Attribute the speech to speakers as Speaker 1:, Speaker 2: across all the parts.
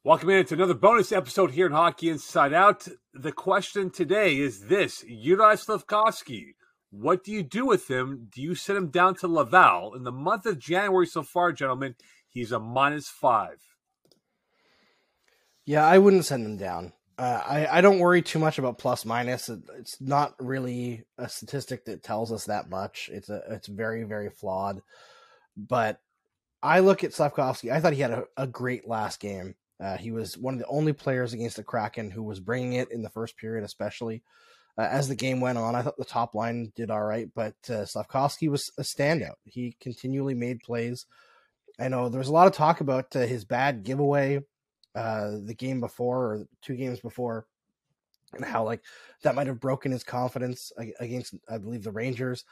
Speaker 1: Welcome in to another bonus episode here in Hockey Inside Out. The question today is this: Canadiens Slafkovsky, what do you do with him? Do you send him down to Laval? In the month of January so far, gentlemen, he's a -5.
Speaker 2: Yeah, I wouldn't send him down. I don't worry too much about plus minus. It's not really a statistic that tells us that much. It's very, very flawed. But I look at Slafkovsky. I thought he had a great last game. He was one of the only players against the Kraken who was bringing it in the first period, especially. As the game went on, I thought the top line did all right, but Slafkovsky was a standout. He continually made plays. I know there was a lot of talk about his bad giveaway the game before or 2 games before, and how that might have broken his confidence against, I believe, the Rangers.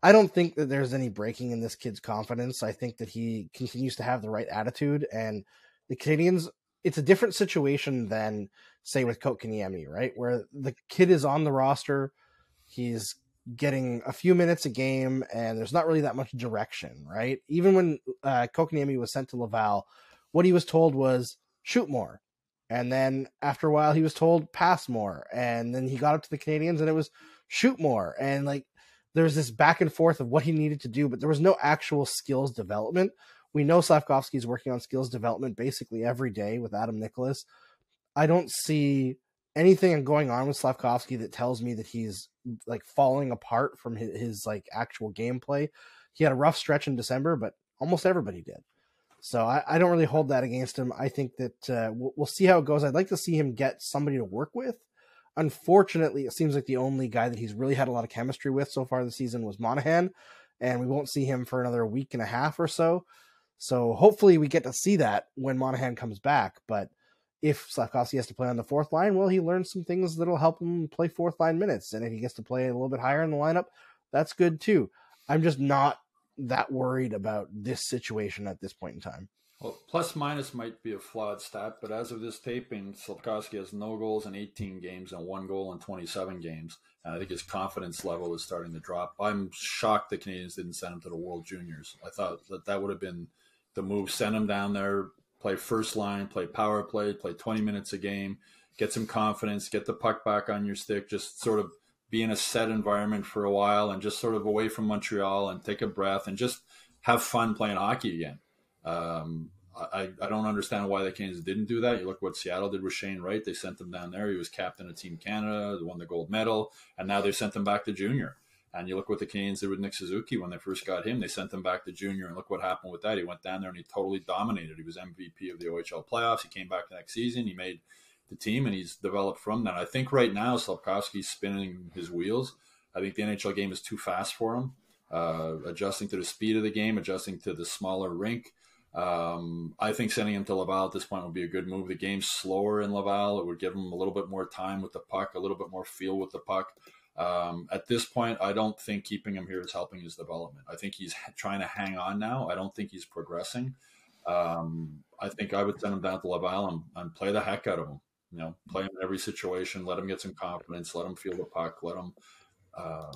Speaker 2: I don't think that there's any breaking in this kid's confidence. I think that he continues to have the right attitude, and the Canadiens, it's a different situation than, say, with Kotkaniemi, right? Where the kid is on the roster, he's getting a few minutes a game, and there's not really that much direction, right? Even when Kotkaniemi was sent to Laval, what he was told was shoot more. And then after a while, he was told pass more. And then he got up to the Canadiens, and it was shoot more. And there's this back and forth of what he needed to do, but there was no actual skills development. We know Slafkovsky is working on skills development basically every day with Adam Nicholas. I don't see anything going on with Slafkovsky that tells me that he's falling apart from his actual gameplay. He had a rough stretch in December, but almost everybody did. So I don't really hold that against him. I think that we'll see how it goes. I'd like to see him get somebody to work with. Unfortunately, it seems like the only guy that he's really had a lot of chemistry with so far this season was Monahan, and we won't see him for another week and a half or so. So hopefully we get to see that when Monahan comes back. But if Slafkovsky has to play on the fourth line, well, he learns some things that'll help him play fourth line minutes. And if he gets to play a little bit higher in the lineup, that's good too. I'm just not that worried about this situation at this point in time.
Speaker 3: Well, plus minus might be a flawed stat, but as of this taping, Slafkovsky has no goals in 18 games and 1 goal in 27 games. And I think his confidence level is starting to drop. I'm shocked the Canadiens didn't send him to the World Juniors. I thought that would have been the move. Send him down there, play first line, play power play, play 20 minutes a game, get some confidence, get the puck back on your stick, just sort of be in a set environment for a while and just sort of away from Montreal and take a breath and just have fun playing hockey again. I don't understand why the Canadiens didn't do that. You look what Seattle did with Shane Wright. They sent him down there. He was captain of Team Canada, won the gold medal, and now they sent him back to junior. And you look what the Canadiens did with Nick Suzuki when they first got him. They sent him back to junior, and look what happened with that. He went down there and he totally dominated. He was MVP of the OHL playoffs. He came back the next season. He made the team, and he's developed from that. I think right now Slafkovsky's spinning his wheels. I think the NHL game is too fast for him, adjusting to the speed of the game, adjusting to the smaller rink. I think sending him to Laval at this point would be a good move. The game's slower in Laval. It would give him a little bit more time with the puck, a little bit more feel with the puck. At this point, I don't think keeping him here is helping his development. I think he's trying to hang on now. I don't think he's progressing. I think I would send him down to Laval and play the heck out of him. Play him in every situation, let him get some confidence, let him feel the puck, let him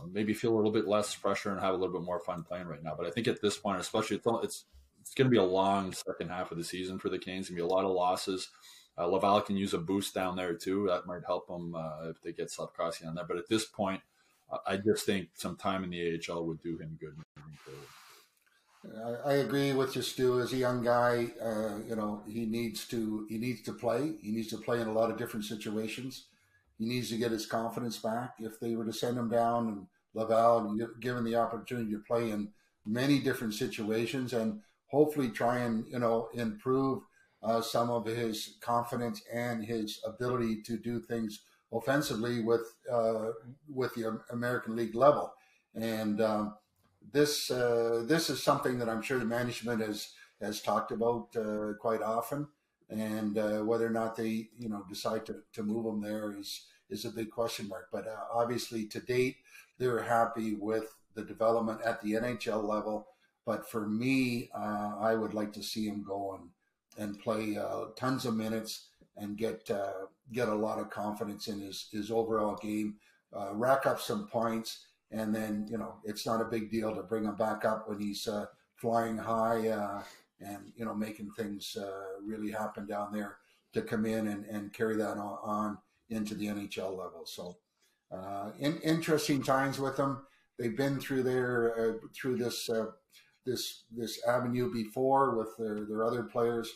Speaker 3: maybe feel a little bit less pressure and have a little bit more fun playing right now. But I think at this point, especially, it's going to be a long second half of the season for the Canes. It's going to be a lot of losses. Laval can use a boost down there too. That might help them if they get Slafkovsky on there. But at this point, I just think some time in the AHL would do him good moving forward.
Speaker 4: I agree with you, Stu. As a young guy, he needs to play. He needs to play in a lot of different situations. He needs to get his confidence back. If they were to send him down in Laval and give him the opportunity to play in many different situations and hopefully try and improve some of his confidence and his ability to do things offensively with the American League level. And this is something that I'm sure the management has talked about quite often, and whether or not they decide to move him there is a big question mark. But obviously, to date, they're happy with the development at the NHL level. But for me, I would like to see him go and play tons of minutes and get a lot of confidence in his overall game, rack up some points. And then, it's not a big deal to bring him back up when he's flying high and, making things really happen down there. to come in and carry that on into the NHL level. So interesting times with them. They've been through this avenue before with their other players.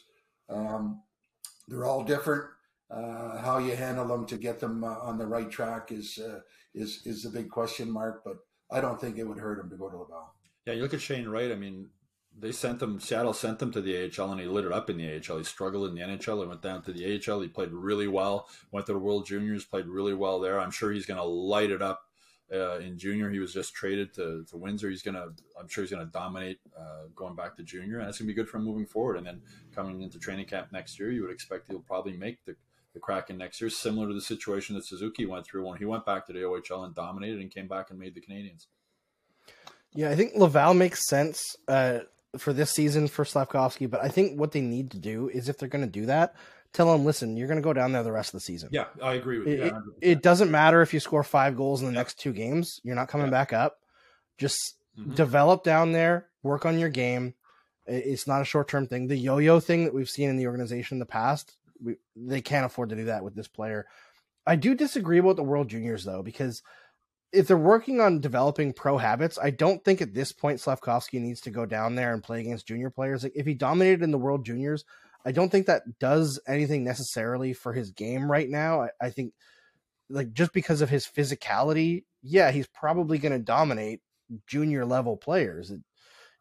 Speaker 4: They're all different. How you handle them to get them on the right track is the big question mark. But I don't think it would hurt him to go to Laval.
Speaker 3: Yeah, you look at Shane Wright. I mean, Seattle sent him to the AHL, and he lit it up in the AHL. He struggled in the NHL. He went down to the AHL. He played really well. Went to the World Juniors, played really well there. I'm sure he's going to light it up in junior. He was just traded to Windsor. I'm sure he's going to dominate going back to junior, and that's going to be good for him moving forward. And then coming into training camp next year, you would expect he'll probably make the Kraken next year, similar to the situation that Suzuki went through when he went back to the OHL and dominated and came back and made the Canadiens.
Speaker 2: Yeah, I think Laval makes sense for this season for Slafkovsky, but I think what they need to do is, if they're going to do that, tell them, listen, you're going to go down there the rest of the season.
Speaker 3: Yeah, I agree with you.
Speaker 2: It doesn't matter if you score 5 goals in the next 2 games. You're not coming back up. Just develop down there, work on your game. It's not a short-term thing. The yo-yo thing that we've seen in the organization in the past, they can't afford to do that with this player. I do disagree about the World Juniors, though, because if they're working on developing pro habits, I don't think at this point Slafkovsky needs to go down there and play against junior players. Like, if he dominated in the World Juniors, I don't think that does anything necessarily for his game right now. I think, like, just because of his physicality, yeah, he's probably going to dominate junior level players.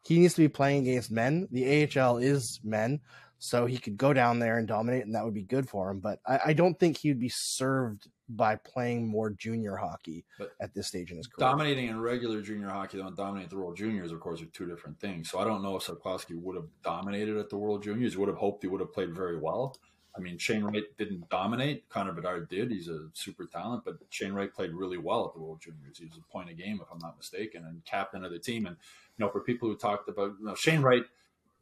Speaker 2: He needs to be playing against men. The AHL is men, so he could go down there and dominate, and that would be good for him. But I don't think he would be served by playing more junior hockey at this stage in his career.
Speaker 3: Dominating in regular junior hockey, though, and dominating the World Juniors, of course, are 2 different things. So I don't know if Slafkovsky would have dominated at the World Juniors. Would have hoped he would have played very well. I mean, Shane Wright didn't dominate. Connor Bedard did. He's a super talent, but Shane Wright played really well at the World Juniors. He was a point a game, if I'm not mistaken, and captain of the team. And, for people who talked about, Shane Wright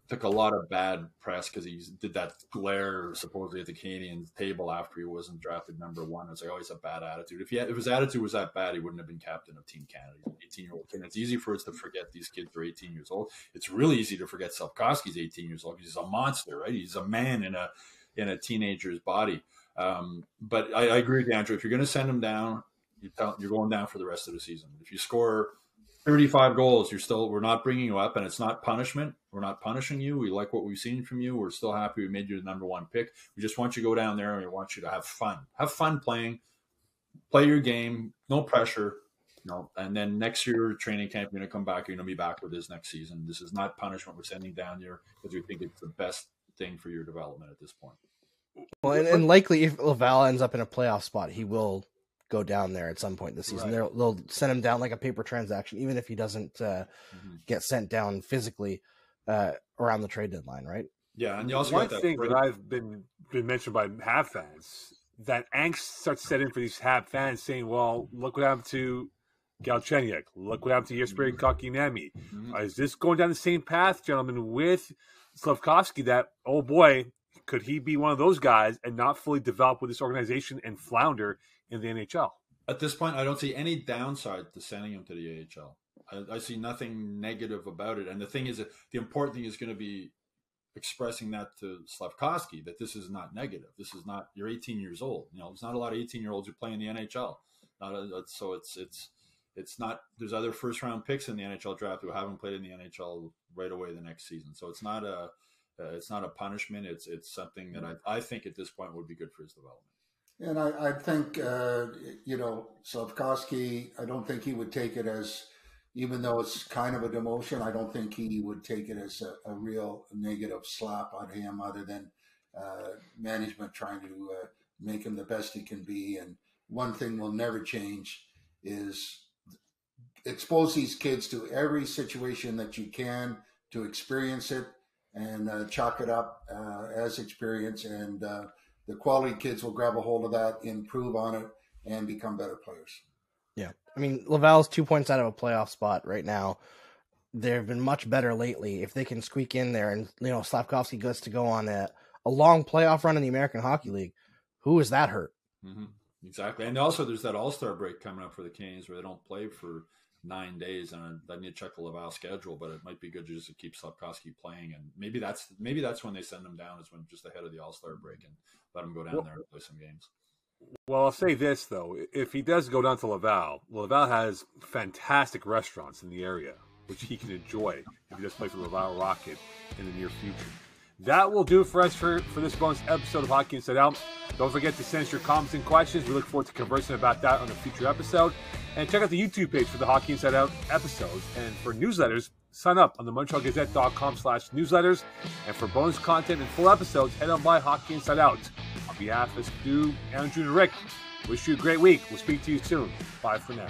Speaker 3: took a lot of bad press because he did that glare supposedly at the Canadiens table after he wasn't drafted number 1. It's like, oh, he's a bad attitude. If his attitude was that bad, he wouldn't have been captain of Team Canada. He's an 18-year-old kid. And it's easy for us to forget these kids are 18 years old. It's really easy to forget Slafkovsky's 18 years old because he's a monster, right? He's a man in a teenager's body. But I agree with you, Andrew. If you're going to send him down, you're going down for the rest of the season. If you score 35 goals, we're not bringing you up, and it's not punishment. We're not punishing you. We like what we've seen from you. We're still happy we made you the number 1 pick. We just want you to go down there, and we want you to have fun. Have fun playing. Play your game. No pressure. And then next year, training camp, you're going to come back. You're going to be back with this next season. This is not punishment we're sending down there because we think it's the best thing for your development at this point.
Speaker 2: Well, and likely if Laval ends up in a playoff spot, he will go down there at some point this season. Right. They'll send him down like a paper transaction, even if he doesn't get sent down physically around the trade deadline, right?
Speaker 3: Yeah, and you also
Speaker 1: one thing that I've been mentioned by Habs fans, that angst starts to set in for these Habs fans saying, well, look what happened to Galchenyuk. Look what happened to Jesper Kotkaniemi. Is this going down the same path, gentlemen, with Slafkovsky that, oh boy, could he be one of those guys and not fully develop with this organization and flounder in the NHL?
Speaker 3: At this point, I don't see any downside to sending him to the AHL. I see nothing negative about it. And the thing is, the important thing is going to be expressing that to Slafkovsky, that this is not negative. This is not, you're 18 years old. There's not a lot of 18-year-olds who play in the NHL. So it's not, there's other first-round picks in the NHL draft who haven't played in the NHL right away the next season. So it's not a punishment. It's something that I think at this point would be good for his development.
Speaker 4: And I think, Slafkovsky, I don't think he would take it as, even though it's kind of a demotion, I don't think he would take it as a real negative slap on him, other than management trying to make him the best he can be. And one thing will never change is expose these kids to every situation that you can to experience it and chalk it up as experience. And the quality kids will grab a hold of that, improve on it, and become better players.
Speaker 2: Yeah. I mean, Laval's 2 points out of a playoff spot right now. They've been much better lately. If they can squeak in there and, Slafkovsky gets to go on a long playoff run in the American Hockey League, who is that hurt?
Speaker 3: Mm-hmm. Exactly. And also there's that all-star break coming up for the Canadiens where they don't play for 9 days, and I need to check the Laval schedule, but it might be good just to keep Slafkovsky playing, and maybe that's when they send him down, is when just ahead of the All-Star break, and let him go down there and play some games.
Speaker 1: Well, I'll say this, though. If he does go down to Laval has fantastic restaurants in the area, which he can enjoy if he does play for Laval Rocket in the near future. That will do it for us for this bonus episode of Hockey Inside Out. Don't forget to send us your comments and questions. We look forward to conversing about that on a future episode. And check out the YouTube page for the Hockey Inside Out episodes. And for newsletters, sign up on the MontrealGazette.com/newsletters. And for bonus content and full episodes, head on by Hockey Inside Out. On behalf of Stu, Andrew, and Rick, wish you a great week. We'll speak to you soon. Bye for now.